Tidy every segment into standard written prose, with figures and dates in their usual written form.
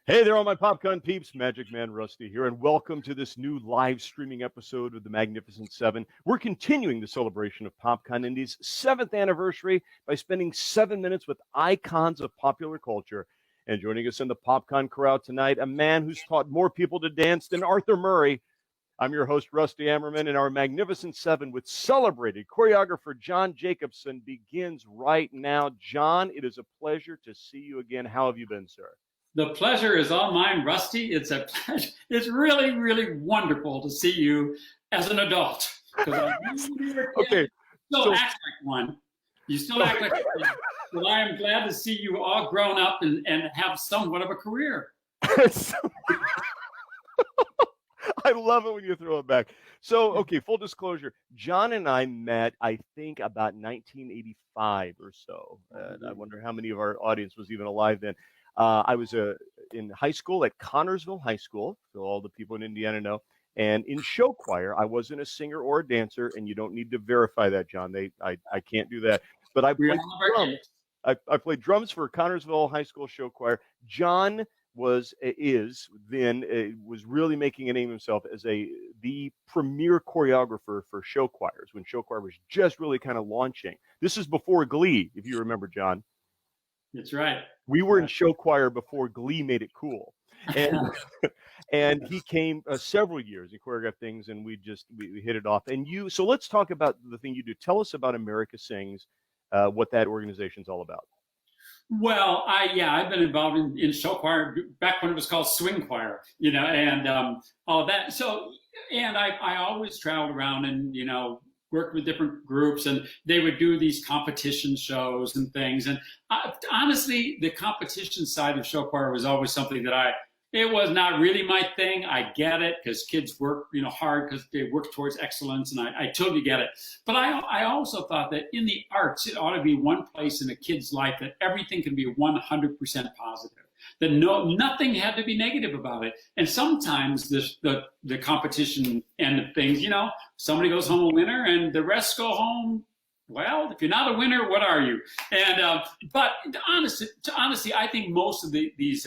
Hey there, all my PopCon peeps. Magic Man Rusty here, and welcome to this new live streaming episode of the Magnificent Seven. We're continuing the celebration of PopCon Indy's 7th anniversary by spending 7 minutes with icons of popular culture. And joining us in the PopCon crowd tonight, a man who's taught more people to dance than Arthur Murray. I'm your host, Rusty Ammerman, and our Magnificent Seven with celebrated choreographer John Jacobson begins right now. John, it is a pleasure to see you again. How have you been, sir? The pleasure is all mine, Rusty. It's a pleasure. It's really, really wonderful to see you as an adult. Okay. Still act like one. You still act like one. But I am glad to see you all grown up and have somewhat of a career. I love it when you throw it back. So, okay, full disclosure, John and I met, I think, about 1985 or so. I wonder how many of our audience was even alive then. I was in high school at Connorsville High School, so all the people in Indiana know. And in show choir, I wasn't a singer or a dancer, and you don't need to verify that, John. I can't do that. But I played drums. I played drums for Connorsville High School show choir. John was really making a name himself as the premier choreographer for show choirs when show choir was just really kind of launching. This is before Glee, if you remember, John. That's right. We were in show choir before Glee made it cool, and and he came several years. He choreographed things, and we hit it off. And so let's talk about the thing you do. Tell us about America Sings, what that organization's all about. Well, I've been involved in show choir back when it was called swing choir, and all that. So, and I always traveled around and worked with different groups, and they would do these competition shows and things. And honestly, the competition side of show choir was always something that it was not really my thing. I get it because kids work, hard because they work towards excellence, and I totally get it. But I also thought that in the arts, it ought to be one place in a kid's life that everything can be 100% positive. That nothing had to be negative about it. And sometimes the competition end of things, somebody goes home a winner and the rest go home. Well, if you're not a winner, what are you? And but honestly, I think most of these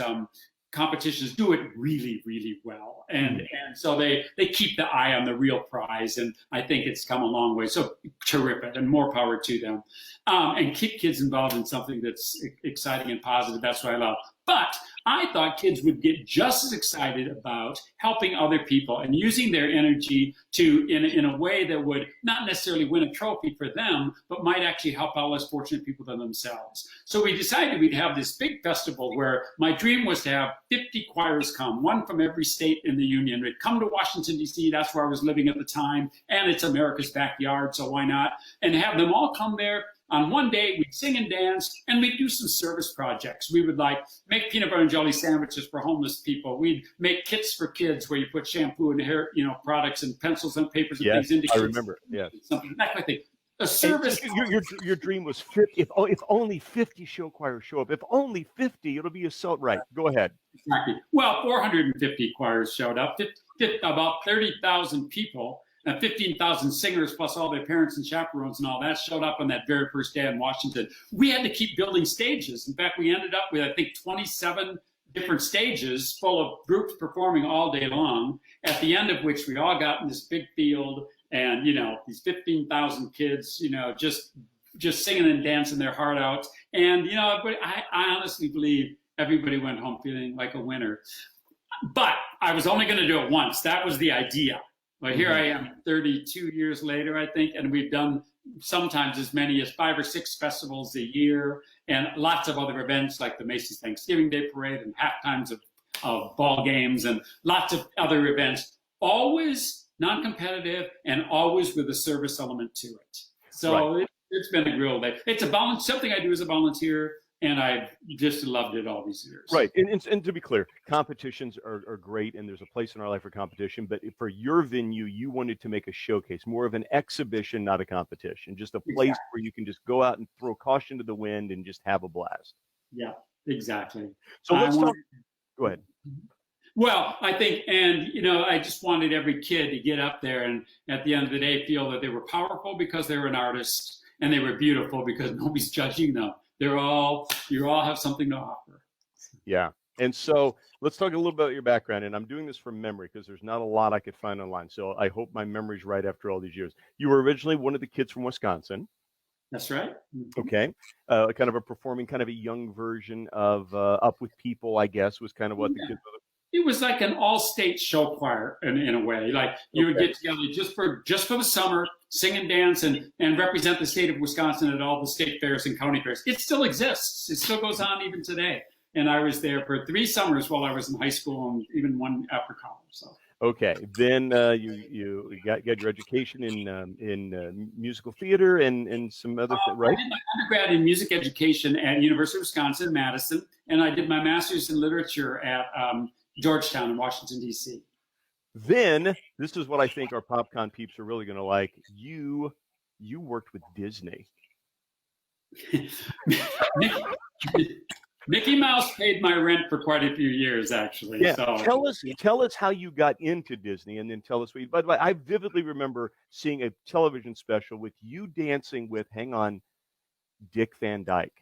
competitions do it really, really well. And so they keep the eye on the real prize. And I think it's come a long way. So terrific, and more power to them. And keep kids involved in something that's exciting and positive. That's what I love. But I thought kids would get just as excited about helping other people and using their energy in a way that would not necessarily win a trophy for them, but might actually help out less fortunate people than themselves. So we decided we'd have this big festival where my dream was to have 50 choirs come, one from every state in the union. We'd come to Washington, D.C., that's where I was living at the time, and it's America's backyard, so why not? And have them all come there. On one day, we'd sing and dance, and we'd do some service projects. We would make peanut butter and jelly sandwiches for homeless people. We'd make kits for kids where you put shampoo and hair, products and pencils and papers and things into kids. I remember. Yeah, something that kind of thing. A service. Your dream was 50. If only 50 show choirs show up. If only 50, it'll be right. Go ahead. Exactly. Well, 450 choirs showed up. About 30,000 people. 15,000 singers plus all their parents and chaperones and all that showed up on that very first day in Washington. We had to keep building stages. In fact, we ended up with, I think, 27 different stages full of groups performing all day long, at the end of which we all got in this big field and, these 15,000 kids, just singing and dancing their heart out. And, I honestly believe everybody went home feeling like a winner. But I was only going to do it once. That was the idea. But here I am 32 years later, I think, and we've done sometimes as many as 5 or 6 festivals a year and lots of other events like the Macy's Thanksgiving Day Parade and half times of ball games and lots of other events, always non-competitive and always with a service element to it. So it's been a real day. It's something I do as a volunteer. And I've just loved it all these years. Right. And to be clear, competitions are great, and there's a place in our life for competition. But for your venue, you wanted to make a showcase, more of an exhibition, not a competition, just a place where you can just go out and throw caution to the wind and just have a blast. Yeah, exactly. So let's talk. Go ahead. Well, I think, and, I just wanted every kid to get up there and at the end of the day feel that they were powerful because they were an artist, and they were beautiful because nobody's judging them. You all have something to offer. Yeah. And so let's talk a little about your background. And I'm doing this from memory because there's not a lot I could find online. So I hope my memory's right after all these years. You were originally one of the kids from Wisconsin. That's right. Okay. Kind of a performing, kind of a young version of Up with People, I guess, was kind of what the kids were. It was like an all-state show choir in a way. Like you would get together just for the summer, sing and dance, and represent the state of Wisconsin at all the state fairs and county fairs. It still exists. It still goes on even today. And I was there for 3 summers while I was in high school, and even one after college. So. Okay, then you got your education in musical theater and some other things, right? I did my undergrad in music education at University of Wisconsin, Madison, and I did my master's in literature at Georgetown in Washington, D.C. Then, this is what I think our PopCon peeps are really going to like. You worked with Disney. Mickey Mouse paid my rent for quite a few years, actually. Yeah. So. Tell us how you got into Disney, and then tell us what you. By the way, I vividly remember seeing a television special with you dancing with, hang on, Dick Van Dyke.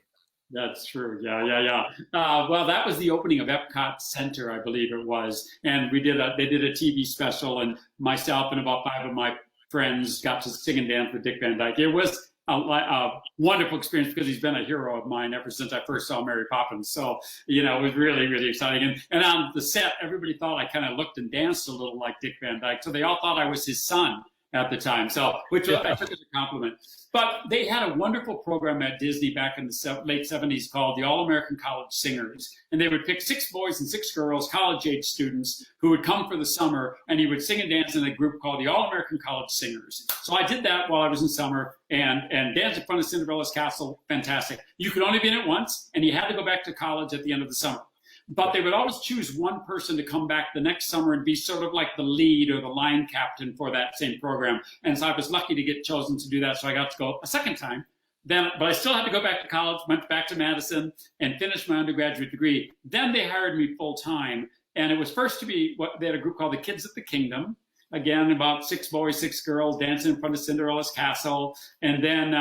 That's true. Yeah. Well, that was the opening of Epcot Center, I believe it was, and they did a TV special, and myself and about 5 of my friends got to sing and dance with Dick Van Dyke. It was a wonderful experience because he's been a hero of mine ever since I first saw Mary Poppins. So, it was really, really exciting. And on the set, everybody thought I kind of looked and danced a little like Dick Van Dyke. So they all thought I was his son at the time. So, which I took as a compliment. But they had a wonderful program at Disney back in the late 70s called the All-American College Singers. And they would pick 6 boys and 6 girls, college-age students, who would come for the summer, and you would sing and dance in a group called the All-American College Singers. So I did that while I was in summer, and danced in front of Cinderella's castle, fantastic. You could only be in it once, and you had to go back to college at the end of the summer. But they would always choose one person to come back the next summer and be sort of like the lead or the line captain for that same program. And so I was lucky to get chosen to do that. So I got to go a second time. But I still had to go back to college, went back to Madison and finished my undergraduate degree. Then they hired me full time. And it was first to be they had a group called the Kids at the Kingdom. Again, about 6 boys, 6 girls dancing in front of Cinderella's castle. And then,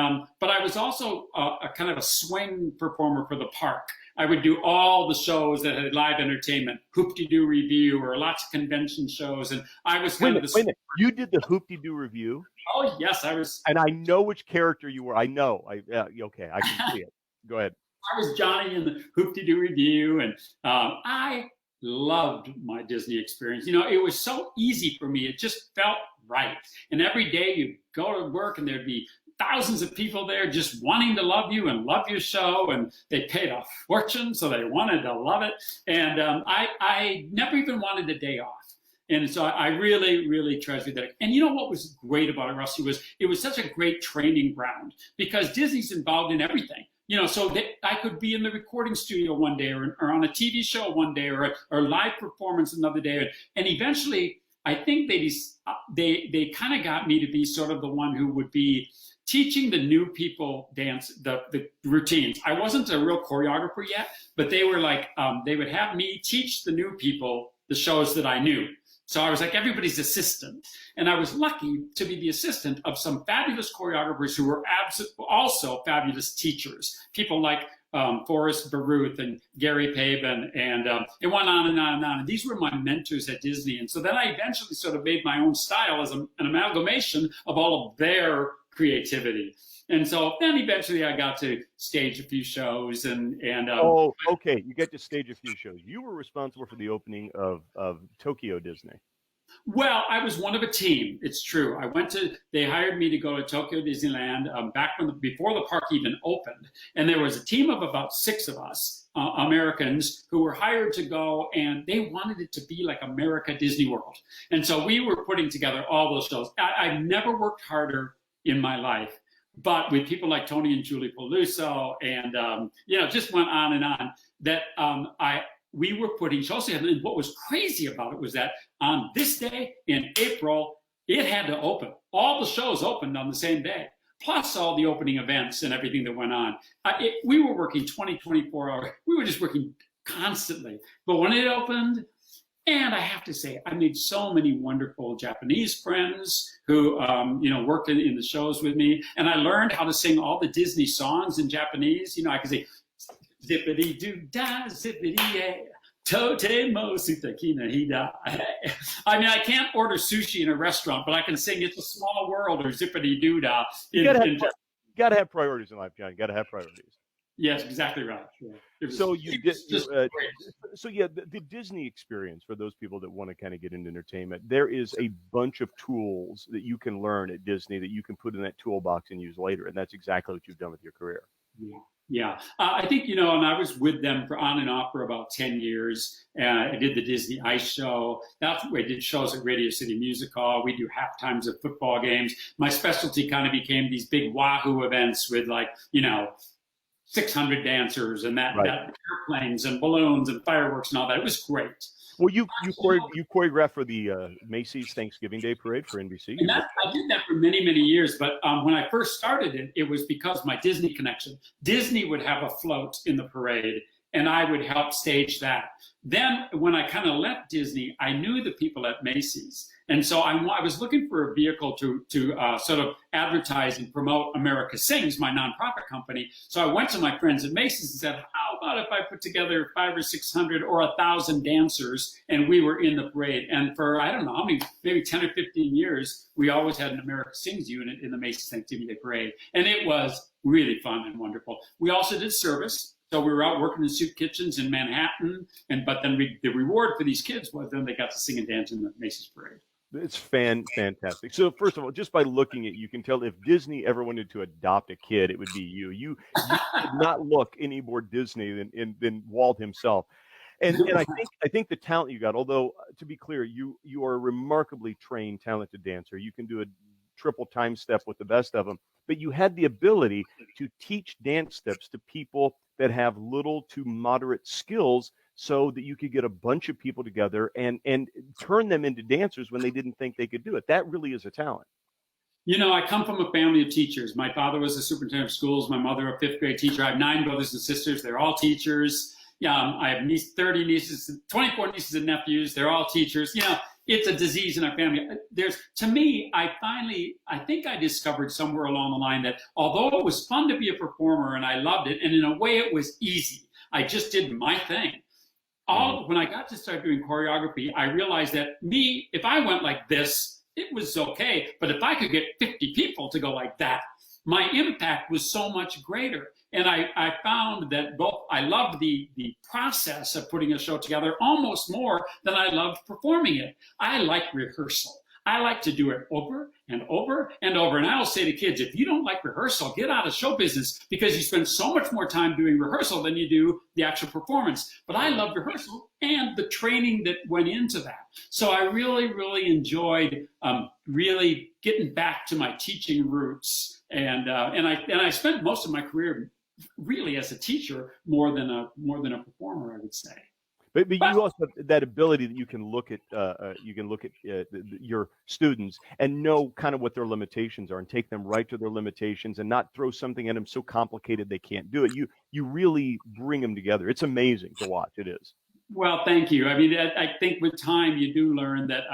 but I was also a kind of a swing performer for the park. I would do all the shows that had live entertainment, Hoop-de-Doo Review, or lots of convention shows. And I was kind of the... Wait a minute. You did the Hoop-de-Doo Review? Oh, yes, I was... And I know which character you were. I know. Okay, I can see it. Go ahead. I was Johnny in the Hoop-de-Doo Review, and I loved my Disney experience. It was so easy for me. It just felt right. And every day you'd go to work and there'd be thousands of people there just wanting to love you and love your show, and they paid a fortune, so they wanted to love it. And I never even wanted a day off. And so I really, really treasured that. And what was great about it, Rusty, was it was such a great training ground because Disney's involved in everything. So that I could be in the recording studio one day or on a TV show one day or live performance another day. And eventually, I think they kind of got me to be sort of the one who would be teaching the new people dance, the routines. I wasn't a real choreographer yet, but they were like, they would have me teach the new people the shows that I knew. So I was like everybody's assistant. And I was lucky to be the assistant of some fabulous choreographers who were also fabulous teachers. People like Forrest Baruth and Gary Pavin, and it went on and on and on. And these were my mentors at Disney. And so then I eventually sort of made my own style as an amalgamation of all of their creativity. And so then eventually I got to stage a few shows and oh, okay. You get to stage a few shows. You were responsible for the opening of Tokyo Disney. Well, I was one of a team. It's true. They hired me to go to Tokyo Disneyland before the park even opened. And there was a team of about 6 of us, Americans, who were hired to go, and they wanted it to be like America Disney World. And so we were putting together all those shows. I've never worked harder in my life, but with people like Tony and Julie Peluso and, just went on and on, that we were putting shows together. And what was crazy about it was that on this day in April, it had to open. All the shows opened on the same day, plus all the opening events and everything that went on. We were working 24 hours. We were just working constantly. But when it opened, and I have to say, I made so many wonderful Japanese friends who, worked in the shows with me. And I learned how to sing all the Disney songs in Japanese. I could say, zippity-doo-dah, zippity-yeah, Tote Mosi Takina Hida. I mean, I can't order sushi in a restaurant, but I can sing It's a Small World or Zippity Doo Dah. Gotta have priorities in life, John. You gotta have priorities. Yes, exactly right. Yeah. So you did. So yeah, the Disney experience for those people that want to kind of get into entertainment, there is a bunch of tools that you can learn at Disney that you can put in that toolbox and use later, and that's exactly what you've done with your career. Yeah. I think, and I was with them on and off for about 10 years. I did the Disney Ice Show. That's where I did shows at Radio City Music Hall. We do half times of football games. My specialty kind of became these big Wahoo events with 600 dancers and that airplanes and balloons and fireworks and all that. It was great. Well, you choreographed for the Macy's Thanksgiving Day Parade for NBC. And I did that for many, many years. But when I first started it, it was because my Disney connection. Disney would have a float in the parade, and I would help stage that. Then when I kind of left Disney, I knew the people at Macy's. And so I was looking for a vehicle to sort of advertise and promote America Sings, my nonprofit company. So I went to my friends at Macy's and said, how about if I put together 500 or 600 or 1,000 dancers and we were in the parade? And for, I don't know how many, maybe 10 or 15 years, we always had an America Sings unit in the Macy's Thanksgiving Day Parade. And it was really fun and wonderful. We also did service. So we were out working in soup kitchens in Manhattan. But then the reward for these kids was then they got to sing and dance in the Macy's Parade. It's fantastic. So first of all, just by looking at you can tell if Disney ever wanted to adopt a kid, it would be you. You did not look any more Disney than Walt himself. And I think the talent you got, although to be clear, you are a remarkably trained, talented dancer. You can do a triple time step with the best of them, but you had the ability to teach dance steps to people that have little to moderate skills, so that you could get a bunch of people together and turn them into dancers when they didn't think they could do it. That really is a talent. I come from a family of teachers. My father was a superintendent of schools. My mother, a fifth grade teacher. I have 9 brothers and sisters. They're all teachers. I have 30 nieces, 24 nieces and nephews. They're all teachers. It's a disease in our family. To me, I think I discovered somewhere along the line that although it was fun to be a performer and I loved it, and in a way it was easy, I just did my thing. When I got to start doing choreography, I realized that if I went like this, it was okay. But if I could get 50 people to go like that, my impact was so much greater. And I found that I loved the process of putting a show together almost more than I loved performing it. I like rehearsal. I like to do it over and over and over. And I will say to kids, if you don't like rehearsal, get out of show business, because you spend so much more time doing rehearsal than you do the actual performance. But I love rehearsal and the training that went into that. So I really, really enjoyed really getting back to my teaching roots. And I spent most of my career really as a teacher more than a performer, I would say. But you also have that ability that you can look at your students and know kind of what their limitations are and take them right to their limitations and not throw something at them so complicated they can't do it. You really bring them together. It's amazing to watch. It is. Well, thank you. I mean, I think with time you do learn that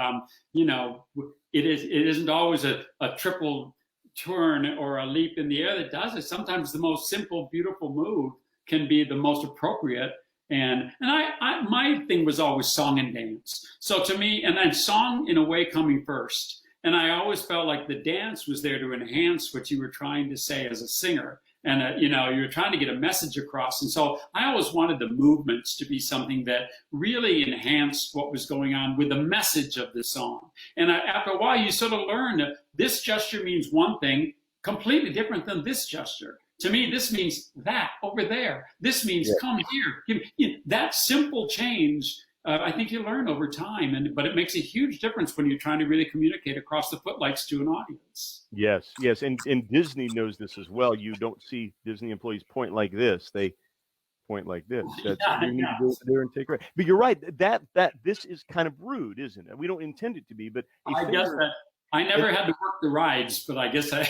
it isn't always a triple turn or a leap in the air that does it. Sometimes the most simple, beautiful move can be the most appropriate. And my thing was always song and dance. So to me, and then song in a way coming first. And I always felt like the dance was there to enhance what you were trying to say as a singer. And, you were trying to get a message across. And so I always wanted the movements to be something that really enhanced what was going on with the message of the song. And after a while, you sort of learn that this gesture means one thing completely different than this gesture. To me, this means that over there. This means come here. That simple change, I think you learn over time, but it makes a huge difference when you're trying to really communicate across the footlights to an audience. Yes, and Disney knows this as well. You don't see Disney employees point like this; they point like this. You need to go there and take it. But you're right. That this is kind of rude, isn't it? We don't intend it to be, but I guess that I never had to work the rides, but I guess I.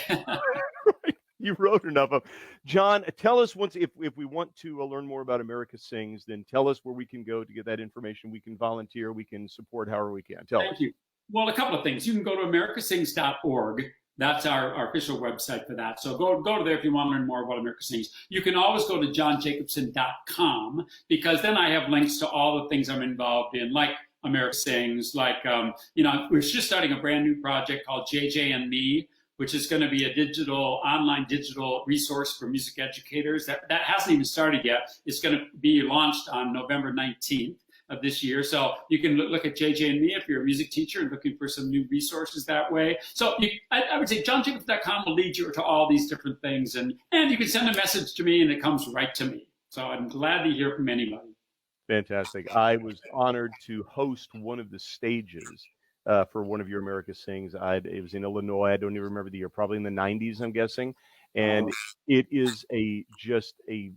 You wrote enough of. John, tell us if we want to learn more about America Sings, then tell us where we can go to get that information. We can volunteer, we can support however we can. Thank you. Well, a couple of things. You can go to americasings.org. That's our official website for that. So go to there if you want to learn more about America Sings. You can always go to johnjacobson.com, because then I have links to all the things I'm involved in, like America Sings, like, we're just starting a brand new project called JJ and Me, which is going to be a online digital resource for music educators. That hasn't even started yet. It's going to be launched on November 19th of this year. So you can look at JJ and Me if you're a music teacher and looking for some new resources that way. So I would say johnjacobs.com will lead you to all these different things. And you can send a message to me and it comes right to me. So I'm glad to hear from anybody. Fantastic. I was honored to host one of the stages for one of your America Sings. It was in Illinois. I don't even remember the year, probably in the 90s, I'm guessing. And it is just a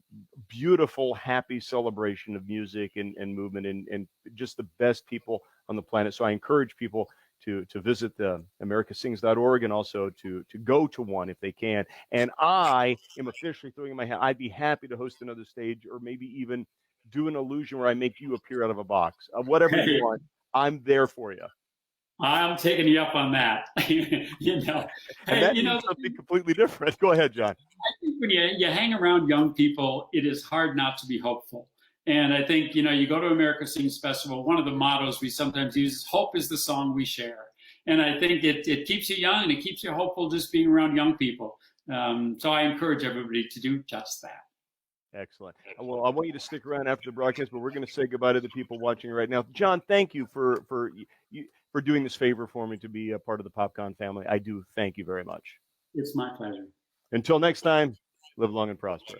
beautiful, happy celebration of music and movement and just the best people on the planet. So I encourage people to visit the americasings.org and also to go to one if they can. And I am officially throwing in my hat. I'd be happy to host another stage, or maybe even do an illusion where I make you appear out of a box. Whatever you want, I'm there for you. I'm taking you up on that. And that means something completely different. Go ahead, John. I think when you hang around young people, it is hard not to be hopeful. And I think, you go to America Sings Festival, one of the mottos we sometimes use is hope is the song we share. And I think it keeps you young and it keeps you hopeful just being around young people. So I encourage everybody to do just that. Excellent. Well, I want you to stick around after the broadcast, but we're going to say goodbye to the people watching right now. John, thank you for doing this favor for me to be a part of the PopCon family. I do thank you very much. It's my pleasure. Until next time, live long and prosper.